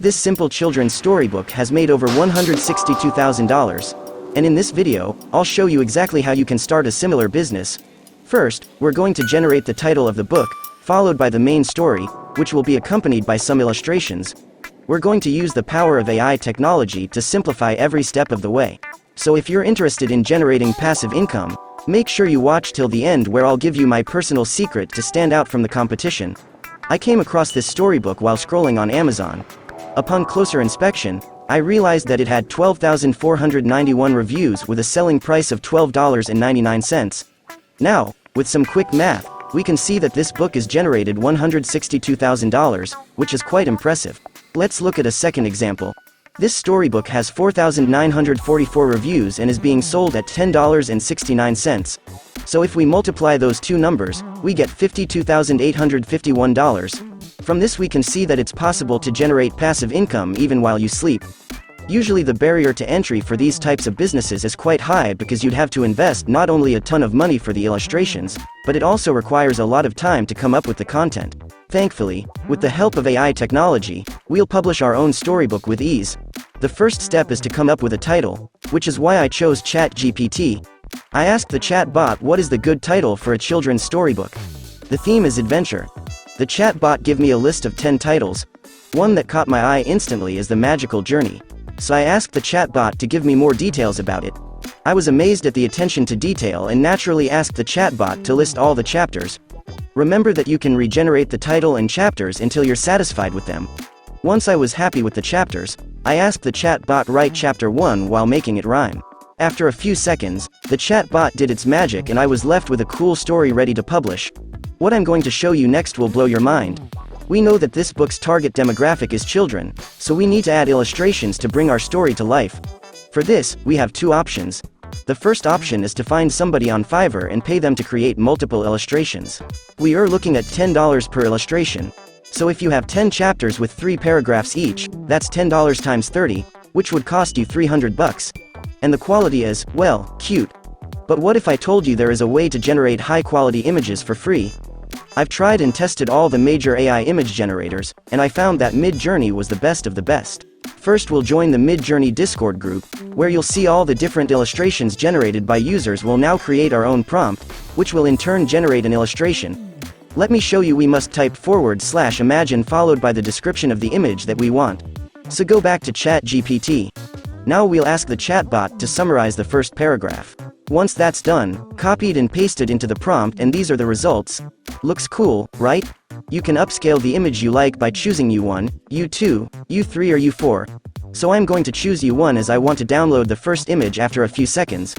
This simple children's storybook has made over $162,000. And in this video, I'll show you exactly how you can start a similar business. First, we're going to generate the title of the book, followed by the main story, which will be accompanied by some illustrations. We're going to use the power of AI technology to simplify every step of the way. So if you're interested in generating passive income, make sure you watch till the end where I'll give you my personal secret to stand out from the competition. I came across this storybook while scrolling on Amazon. Upon closer inspection, I realized that it had 12,491 reviews with a selling price of $12.99. Now, with some quick math, we can see that this book has generated $162,000, which is quite impressive. Let's look at a second example. This storybook has 4,944 reviews and is being sold at $10.69. So if we multiply those two numbers, we get $52,851. From this we can see that it's possible to generate passive income even while you sleep. Usually the barrier to entry for these types of businesses is quite high because you'd have to invest not only a ton of money for the illustrations, but it also requires a lot of time to come up with the content. Thankfully, with the help of AI technology, we'll publish our own storybook with ease. The first step is to come up with a title, which is why I chose ChatGPT. I asked the chatbot what is the good title for a children's storybook. The theme is adventure. The chatbot gave me a list of 10 titles. One that caught my eye instantly is The Magical Journey. So I asked the chatbot to give me more details about it. I was amazed at the attention to detail and naturally asked the chatbot to list all the chapters. Remember that you can regenerate the title and chapters until you're satisfied with them. Once I was happy with the chapters, I asked the chatbot write chapter 1 while making it rhyme. After a few seconds, the chatbot did its magic and I was left with a cool story ready to publish. What I'm going to show you next will blow your mind. We know that this book's target demographic is children, so we need to add illustrations to bring our story to life. For this, we have two options. The first option is to find somebody on Fiverr and pay them to create multiple illustrations. We are looking at $10 per illustration. So if you have 10 chapters with 3 paragraphs each, that's $10 times 30, which would cost you $300. And the quality is, well, cute. But what if I told you there is a way to generate high-quality images for free? I've tried and tested all the major AI image generators, and I found that Midjourney was the best of the best. First we'll join the Midjourney Discord group, where you'll see all the different illustrations generated by users. We'll now create our own prompt, which will in turn generate an illustration. Let me show you. We must type /imagine followed by the description of the image that we want. So go back to ChatGPT. Now we'll ask the chatbot to summarize the first paragraph. Once that's done, copy it and paste it into the prompt and these are the results. Looks cool, right? You can upscale the image you like by choosing U1, U2, U3 or U4. So I'm going to choose U1 as I want to download the first image after a few seconds.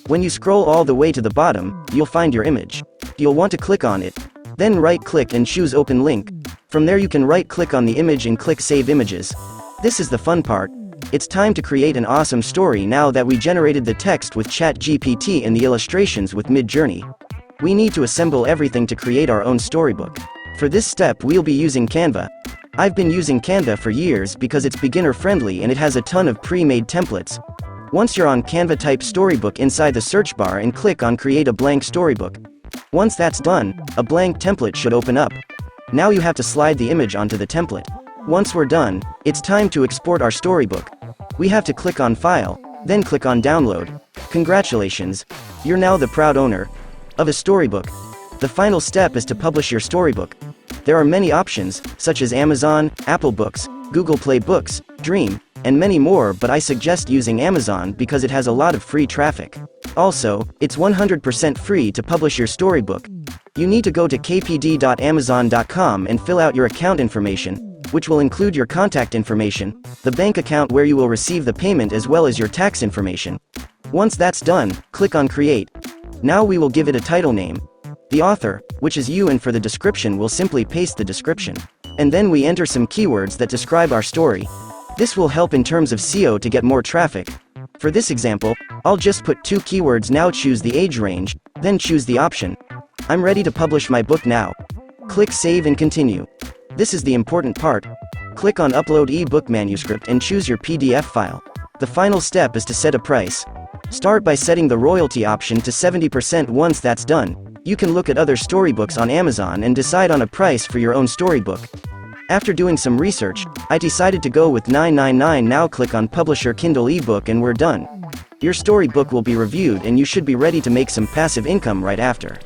When you scroll all the way to the bottom, you'll find your image. You'll want to click on it. Then right-click and choose Open Link. From there you can right-click on the image and click Save Images. This is the fun part. It's time to create an awesome story now that we generated the text with ChatGPT and the illustrations with Midjourney. We need to assemble everything to create our own storybook. For this step we'll be using Canva. I've been using Canva for years because it's beginner-friendly and it has a ton of pre-made templates. Once you're on Canva, type storybook inside the search bar and click on Create a Blank Storybook. Once that's done, a blank template should open up. Now you have to slide the image onto the template. Once we're done, it's time to export our storybook. We have to click on File, then click on Download. Congratulations! You're now the proud owner of a storybook. The final step is to publish your storybook. There are many options, such as Amazon, Apple Books, Google Play Books, Dream, and many more, but I suggest using Amazon because it has a lot of free traffic. Also, it's 100% free to publish your storybook. You need to go to kpd.amazon.com and fill out your account information, which will include your contact information, the bank account where you will receive the payment as well as your tax information. Once that's done, click on Create. Now we will give it a title name. The author, which is you, and for the description we'll simply paste the description. And then we enter some keywords that describe our story. This will help in terms of SEO to get more traffic. For this example, I'll just put 2 keywords. Now choose the age range, then choose the option. I'm ready to publish my book now. Click Save and Continue. This is the important part. Click on Upload ebook manuscript and choose your PDF file. The final step is to set a price. Start by setting the royalty option to 70%. Once that's done, you can look at other storybooks on Amazon and decide on a price for your own storybook. After doing some research, I decided to go with 999. Now click on Publisher Kindle ebook and we're done. Your storybook will be reviewed and you should be ready to make some passive income right after.